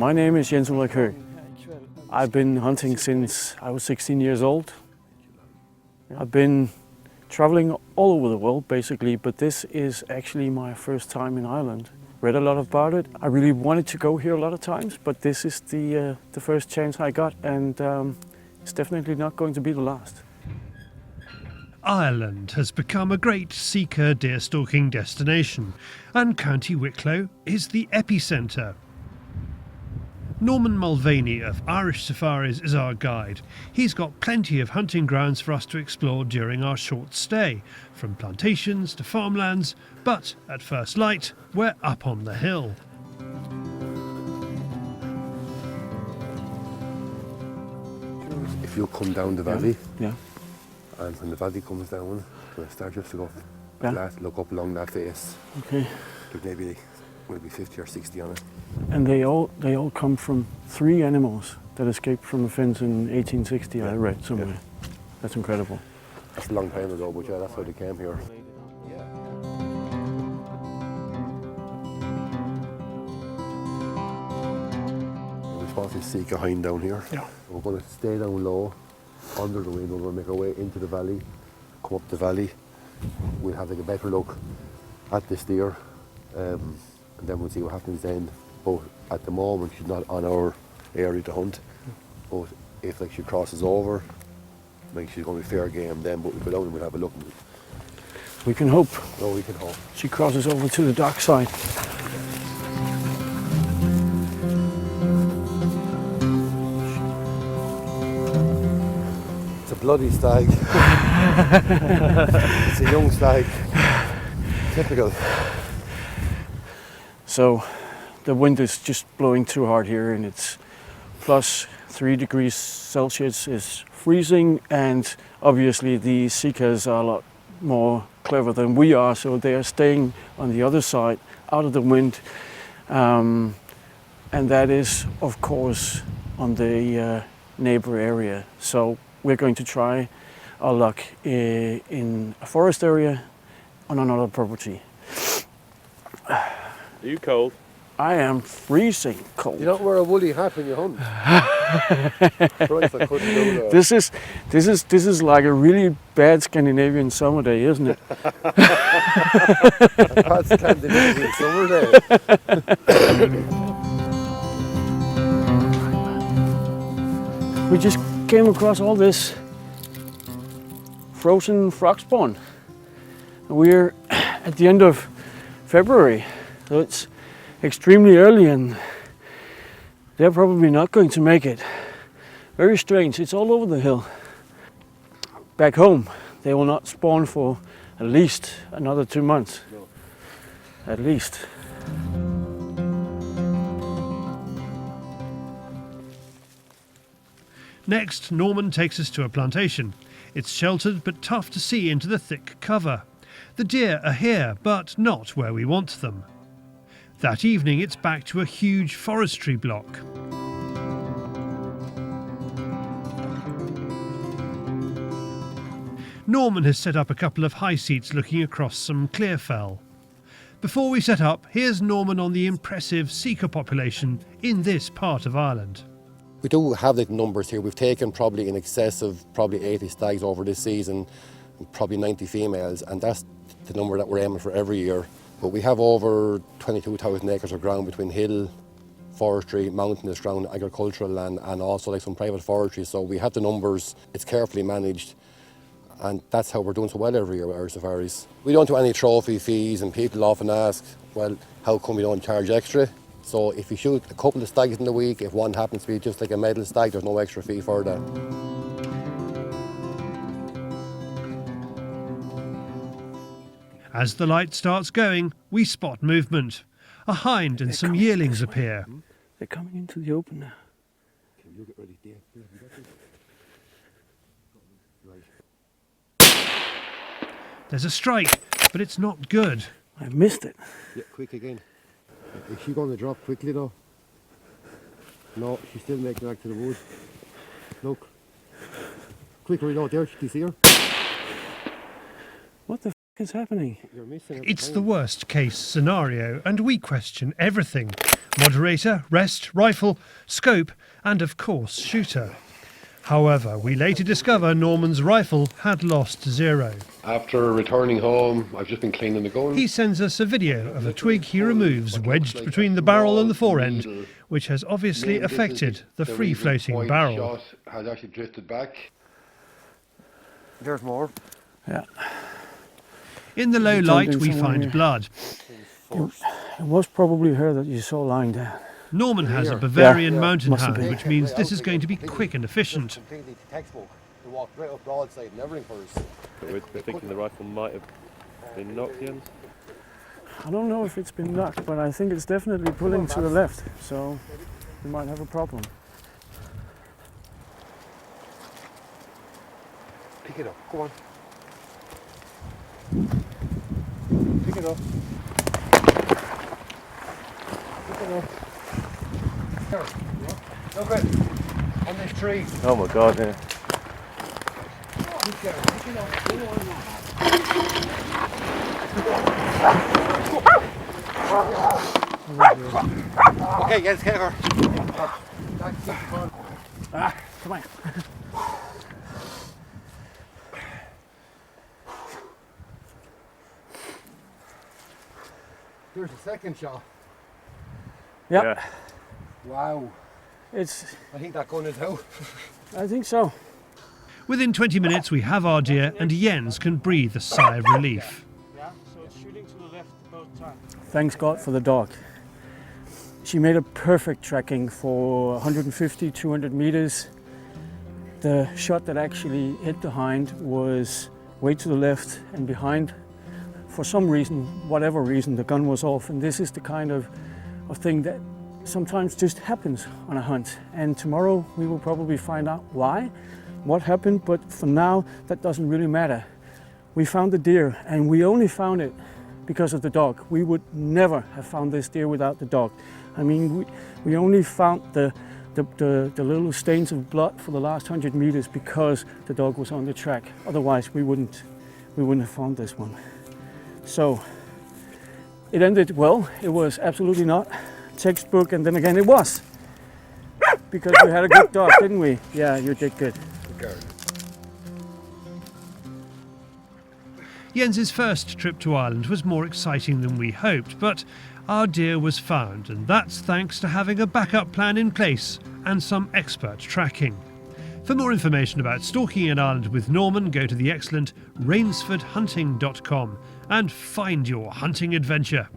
My name is Ulrik Högh. I've been hunting since I was 16 years old. I've been traveling all over the world basically, but this is actually my first time in Ireland. Read a lot about it. I really wanted to go here a lot of times, but this is the first chance I got, and it's definitely not going to be the last. Ireland has become a great sika deer stalking destination, and County Wicklow is the epicentre. Norman Mulvany of Irish Safaris is our guide. He's got plenty of hunting grounds for us to explore during our short stay, from plantations to farmlands, but at first light, we're up on the hill. If you come down the valley, Yeah. and when the valley comes down, we'll start just to go look up along that face. Okay. There's maybe 50 or 60 on it. And they all come from 3 animals that escaped from a fence in 1860, I read somewhere. Yeah. That's incredible. That's a long time ago, but yeah, that's how they came here. We're supposed to sika hind down here. Yeah. We're going to stay down low, under the wind. We're going to make our way into the valley, come up the valley. We'll have like a better look at this deer, and then we'll see what happens then. But at the moment, she's not on our area to hunt. But if she crosses over, she's going to be fair game then. But we'll go down and we'll have a look. We can hope. Oh, we can hope. She crosses over to the dark side. It's a bloody stag. It's a young stag. Typical. So the wind is just blowing too hard here, and it's plus 3 degrees Celsius, is freezing, and obviously the sikas are a lot more clever than we are, so they are staying on the other side out of the wind, and that is of course on the neighbor area. So we're going to try our luck in a forest area on another property. Are you cold? I am freezing cold. You don't wear a woolly hat when you hunt. Christ, I couldn't do that. This is like a really bad Scandinavian summer day, isn't it? A bad Scandinavian summer day. We just came across all this frozen frog spawn. We're at the end of February, so it's extremely early, and they're probably not going to make it. Very strange. It's all over the hill. Back home, they will not spawn for at least another 2 months. No. At least. Next, Norman takes us to a plantation. It's sheltered but tough to see into the thick cover. The deer are here, but not where we want them. That evening, it's back to a huge forestry block. Norman has set up a couple of high seats looking across some clear fell. Before we set up, here's Norman on the impressive sika population in this part of Ireland. We do have the numbers here. We've taken probably in excess of 80 stags over this season, and probably 90 females, and that's the number that we're aiming for every year. But we have over 22,000 acres of ground between hill, forestry, mountainous ground, agricultural land, and also some private forestry. So we have the numbers, it's carefully managed, and that's how we're doing so well every year with Irish Safaris. We don't do any trophy fees, and people often ask, well, how come we don't charge extra? So if you shoot a couple of stags in the week, if one happens to be just like a medal stag, there's no extra fee for that. As the light starts going, we spot movement. A hind and some yearlings appear. They're coming into the open now. Can you get ready, dear? There's a strike, but it's not good. I missed it. Yeah, quick again. Is she going to drop quickly though? No, she's still making back to the wood. Look. Quicker, you know, there, do you see her? What the is happening? You're missing It's the worst case scenario, and we question everything. moderator, rest, rifle, scope and of course shooter. However, we later discover Norman's rifle had lost 0. After returning home, I've just been cleaning the gun. He sends us a video of a twig he removes wedged between the barrel and the forend, which has obviously affected the free-floating barrel. Shot has actually drifted back. There's more. Yeah. In the low Is it light jumping we somewhere find here? blood. It was probably her that you saw lying there. Norman has a Bavarian Yeah, mountain must have hound, been. which means this is going to be quick and efficient. Completely textbook. We walked right up broadside and everything for us. But we're thinking the rifle might have been knocked in. I don't know if it's been knocked, but I think it's definitely pulling to the left, so we might have a problem. Pick it up. Go on. Pick it up. Pick it up. Okay. On this tree. Oh my god, yeah. Okay, yes, get her. Come on. There's a second shot. Yep. Yeah. Wow. I think that gun is out. I think so. Within 20 minutes we have our deer and Jens can breathe a sigh of relief. Yeah, so it's shooting to the left both times. Thanks God for the dog. She made a perfect tracking for 150, 200 meters. The shot that actually hit the hind was way to the left and behind. For some reason, whatever reason, the gun was off, and this is the kind of thing that sometimes just happens on a hunt. And tomorrow we will probably find out why, what happened, but for now that doesn't really matter. We found the deer, and we only found it because of the dog. We would never have found this deer without the dog. I mean, we only found the little stains of blood for the last 100 meters because the dog was on the track. Otherwise we wouldn't have found this one. So it ended well. It was absolutely not textbook, and then again it was, because we had a good dog, didn't we? Yeah, you did good. Jens's first trip to Ireland was more exciting than we hoped, but our deer was found, and that's thanks to having a backup plan in place and some expert tracking. For more information about stalking in Ireland with Norman, go to the excellent rainsfordhunting.com and find your hunting adventure.